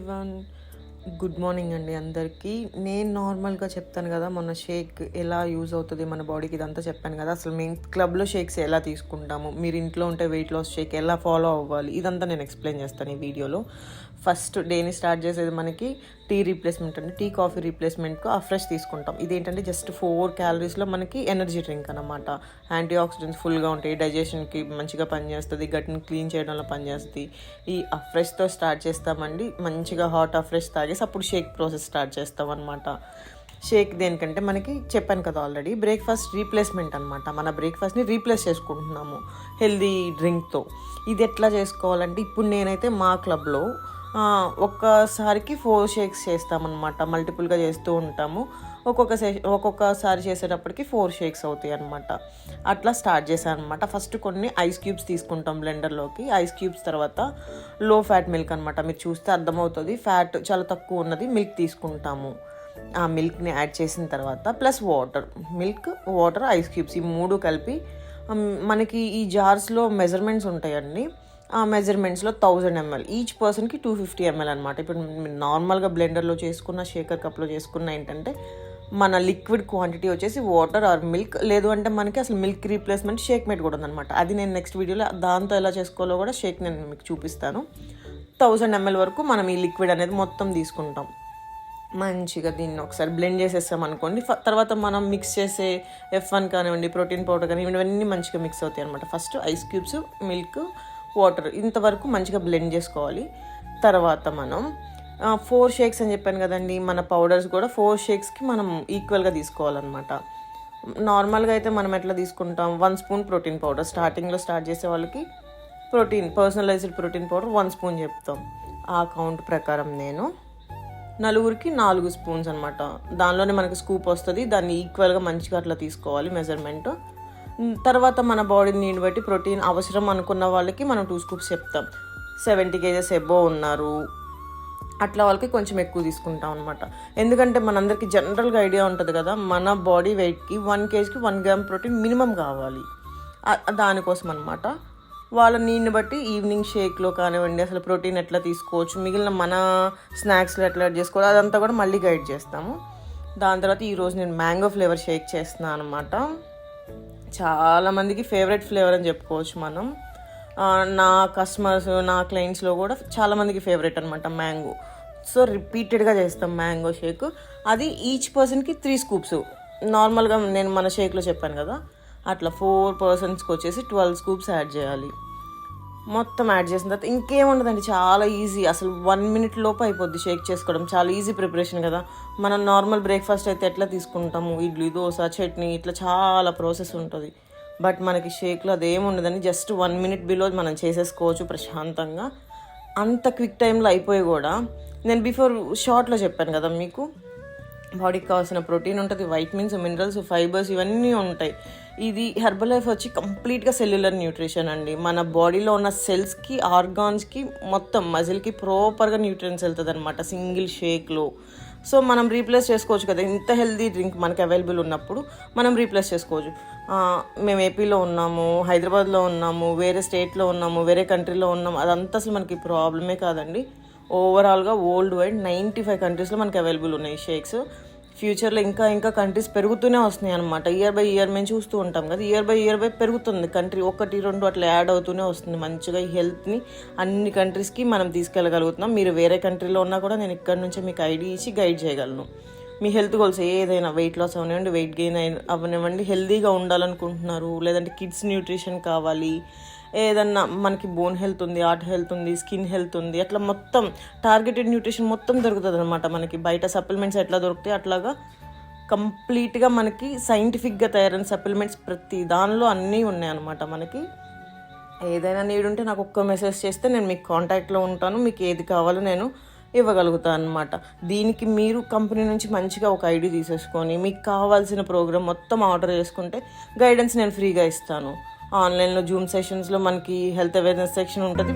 Everyone, good morning అండి అందరికీ. నేను నార్మల్గా చెప్తాను కదా, మన షేక్ ఎలా యూజ్ అవుతుంది మన బాడీకి, ఇదంతా చెప్పాను కదా. అసలు మేము క్లబ్లో షేక్స్ ఎలా తీసుకుంటాము, మీరు ఇంట్లో ఉంటే వెయిట్ లాస్ షేక్ ఎలా ఫాలో అవ్వాలి, ఇదంతా నేను ఎక్స్ప్లెయిన్ చేస్తాను ఈ వీడియోలో. ఫస్ట్ డేని స్టార్ట్ చేసేది మనకి టీ రీప్లేస్మెంట్ అండి. టీ కాఫీ రీప్లేస్మెంట్కు ఫ్రెష్ తీసుకుంటాం. ఇదేంటంటే జస్ట్ 4 క్యాలరీస్లో మనకి ఎనర్జీ డ్రింక్ అనమాట. యాంటీ ఆక్సిడెంట్స్ ఫుల్గా ఉంటాయి, డైజెషన్కి మంచిగా పనిచేస్తుంది, గట్ని క్లీన్ చేయడంలో పనిచేస్తుంది. ఈ ఫ్రెష్తో స్టార్ట్ చేస్తామండి. మంచిగా హాట్ ఫ్రెష్ తాగేసి అప్పుడు షేక్ ప్రాసెస్ స్టార్ట్ చేస్తాం అనమాట. షేక్ దేనికంటే మనకి చెప్పాను కదా ఆల్రెడీ, బ్రేక్ఫాస్ట్ రీప్లేస్మెంట్ అనమాట. మన బ్రేక్ఫాస్ట్ని రీప్లేస్ చేసుకుంటున్నాము హెల్దీ డ్రింక్తో. ఇది ఎట్లా చేసుకోవాలంటే, ఇప్పుడు నేనైతే మా క్లబ్లో ఒక్కసారికి 4 షేక్స్ చేస్తామన్నమాట. మల్టిపుల్గా చేస్తూ ఉంటాము. ఒక్కొక్కసారి చేసేటప్పటికి 4 షేక్స్ అవుతాయి అనమాట. అట్లా స్టార్ట్ చేశాను అనమాట. ఫస్ట్ కొన్ని ఐస్ క్యూబ్స్ తీసుకుంటాం బ్లెండర్లోకి. ఐస్ క్యూబ్స్ తర్వాత లో ఫ్యాట్ మిల్క్ అనమాట. మీరు చూస్తే అర్థమవుతుంది, ఫ్యాట్ చాలా తక్కువ ఉన్నది మిల్క్ తీసుకుంటాము. ఆ మిల్క్ని యాడ్ చేసిన తర్వాత plus milk, water, ice cubes ఈ 3 కలిపి మనకి ఈ జార్స్లో మెజర్మెంట్స్ ఉంటాయండి. ఆ మెజర్మెంట్స్లో 1000 ml, ఈచ్ పర్సన్కి 250 ml అనమాట. ఇప్పుడు నార్మల్గా బ్లెండర్లో చేసుకున్న, షేకర్ కప్లో చేసుకున్న ఏంటంటే మన లిక్విడ్ క్వాంటిటీ వచ్చేసి వాటర్ ఆర్ మిల్క్, లేదు అంటే మనకి అసలు మిల్క్ రీప్లేస్మెంట్ షేక్ మేట్ కూడా ఉందన్నమాట. అది నేను నెక్స్ట్ వీడియోలో దాంతో ఎలా చేసుకోవాలో కూడా షేక్ నేను మీకు చూపిస్తాను. 1000 ml వరకు మనం ఈ లిక్విడ్ అనేది మొత్తం తీసుకుంటాం. మంచిగా దీన్ని ఒకసారి బ్లెండ్ చేసేస్తాం అనుకోండి. తర్వాత మనం మిక్స్ చేసే F1 కానివ్వండి, ప్రోటీన్ పౌడర్ కానివ్వండి, ఇవన్నీ మంచిగా మిక్స్ అవుతాయి అనమాట. First ice cubes, milk, water ఇంతవరకు మంచిగా బ్లెండ్ చేసుకోవాలి. తర్వాత మనం 4 షేక్స్ అని చెప్పాను కదండి, మన పౌడర్స్ కూడా 4 షేక్స్కి మనం ఈక్వల్గా తీసుకోవాలన్నమాట. నార్మల్గా అయితే మనం ఎట్లా తీసుకుంటాం, 1 స్పూన్ ప్రోటీన్ పౌడర్. స్టార్టింగ్లో స్టార్ట్ చేసే వాళ్ళకి పర్సనలైజ్డ్ ప్రోటీన్ పౌడర్ 1 స్పూన్ చెప్తాం. ఆ కౌంట్ ప్రకారం నేను నలుగురికి 4 స్పూన్స్ అనమాట. దానిలోనే మనకి స్కూప్ వస్తుంది. దాన్ని ఈక్వల్గా మంచిగా అట్లా తీసుకోవాలి మెజర్మెంట్. తర్వాత మన బాడీ నీడ్ బట్టి ప్రోటీన్ అవసరం అనుకున్న వాళ్ళకి మనం 2 స్కూప్స్ చెప్తాం. 70 kgs ఎబో ఉన్నారు అట్లా వాళ్ళకి కొంచెం ఎక్కువ తీసుకుంటాం అనమాట. ఎందుకంటే మనందరికీ జనరల్గా ఐడియా ఉంటుంది కదా, మన బాడీ వెయిట్కి 1 kgకి 1 గ్రామ్ ప్రోటీన్ మినిమం కావాలి. దానికోసం అనమాట. వాళ్ళ నీడ్ని బట్టి ఈవినింగ్ షేక్లో కానివ్వండి, అసలు ప్రోటీన్ ఎట్లా తీసుకోవచ్చు, మిగిలిన మన స్నాక్స్లో ఎట్లా చేసుకోవాలి, అదంతా కూడా మళ్ళీ గైడ్ చేస్తాము. దాని తర్వాత ఈరోజు నేను మ్యాంగో ఫ్లేవర్ షేక్ చేస్తున్నాను అనమాట. చాలామందికి ఫేవరెట్ ఫ్లేవర్ అని చెప్పుకోవచ్చు మనం. నా కస్టమర్స్, నా క్లయింట్స్లో కూడా చాలామందికి ఫేవరెట్ అనమాట మ్యాంగో. సో రిపీటెడ్గా చేస్తాం మ్యాంగో షేక్. అది ఈచ్ పర్సన్కి 3 స్కూప్స్. నార్మల్గా నేను మన షేక్లో చెప్పాను కదా, అట్లా 4 పర్సన్స్కి వచ్చేసి 12 స్కూప్స్ యాడ్ చేయాలి. మొత్తం యాడ్ చేసిన తర్వాత ఇంకేముండదండి, చాలా ఈజీ. అసలు 1 minute లోపు అయిపోద్ది షేక్ చేసుకోవడం. చాలా ఈజీ ప్రిపరేషన్ కదా. మనం నార్మల్ బ్రేక్ఫాస్ట్ అయితే ఎట్లా తీసుకుంటాము, ఇడ్లీ, దోశ, చట్నీ, ఇట్లా చాలా ప్రాసెస్ ఉంటుంది. బట్ మనకి షేక్లో అదేముండదని జస్ట్ 1 minute బిలో మనం చేసేసుకోవచ్చు ప్రశాంతంగా. అంత క్విక్ టైంలో అయిపోయి కూడా, నేను బిఫోర్ షార్ట్లో చెప్పాను కదా మీకు, బాడీకి కావాల్సిన ప్రోటీన్ ఉంటుంది, వైటమిన్స్, మినరల్స్, ఫైబర్స్ ఇవన్నీ ఉంటాయి. ఇది హెర్బల్ లైఫ్ వచ్చి కంప్లీట్గా సెల్యులర్ న్యూట్రిషన్ అండి. మన బాడీలో ఉన్న సెల్స్కి, ఆర్గాన్స్కి, మొత్తం మజిల్కి ప్రాపర్గా న్యూట్రియన్స్ వెళ్తుంది అనమాట సింగిల్ షేక్లో. సో మనం రీప్లేస్ చేసుకోవచ్చు కదా, ఇంత హెల్దీ డ్రింక్ మనకి అవైలబుల్ ఉన్నప్పుడు మనం రీప్లేస్ చేసుకోవచ్చు. మేము ఏపీలో ఉన్నాము, హైదరాబాద్లో ఉన్నాము, వేరే స్టేట్లో ఉన్నాము, వేరే కంట్రీలో ఉన్నాము, అదంతా అసలు మనకి ప్రాబ్లమే కాదండి. ఓవరాల్గా వరల్డ్ వైడ్ 95 కంట్రీస్లో మనకి అవైలబుల్ ఉన్నాయి షేక్స్. ఫ్యూచర్లో ఇంకా కంట్రీస్ పెరుగుతూనే వస్తున్నాయి అనమాట. ఇయర్ బై ఇయర్ మేము చూస్తూ ఉంటాం కదా, ఇయర్ బై పెరుగుతుంది కంట్రీ. 1, 2 అట్లా యాడ్ అవుతూనే వస్తుంది. మంచిగా ఈ హెల్త్ని అన్ని కంట్రీస్కి మనం తీసుకెళ్ళగలుగుతున్నాం. మీరు వేరే కంట్రీలో ఉన్నా కూడా నేను ఇక్కడ నుంచే మీకు ఐడి ఇచ్చి గైడ్ చేయగలను. మీ హెల్త్ గోల్స్ ఏదైనా, వెయిట్ లాస్ అవనివ్వండి, వెయిట్ గెయిన్ అవనివ్వండి, హెల్తీగా ఉండాలనుకుంటున్నారు, లేదంటే కిడ్స్ న్యూట్రిషన్ కావాలి, ఏదన్నా మనకి బోన్ హెల్త్ ఉంది, హార్ట్ హెల్త్ ఉంది, స్కిన్ హెల్త్ ఉంది, అట్లా మొత్తం టార్గెటెడ్ న్యూట్రిషన్ మొత్తం దొరుకుతుంది అనమాట. మనకి బయట సప్లిమెంట్స్ ఎట్లా దొరుకుతాయి అట్లాగా కంప్లీట్గా మనకి సైంటిఫిక్గా తయారైన సప్లిమెంట్స్ ప్రతి దానిలో అన్నీ ఉన్నాయన్నమాట. మనకి ఏదైనా నీడ్ ఉంటే నాకు ఒక్క మెసేజ్ చేస్తే నేను మీకు కాంటాక్ట్లో ఉంటాను. మీకు ఏది కావాలో నేను ఇవ్వగలుగుతాను అనమాట. దీనికి మీరు కంపెనీ నుంచి మంచిగా ఒక ఐడి తీసేసుకొని మీకు కావాల్సిన ప్రోగ్రామ్ మొత్తం ఆర్డర్ చేసుకుంటే గైడెన్స్ నేను ఫ్రీగా ఇస్తాను. ఆన్లైన్లో జూమ్ సెషన్స్లో మనకి హెల్త్ అవేర్నెస్ సెక్షన్ ఉంటుంది.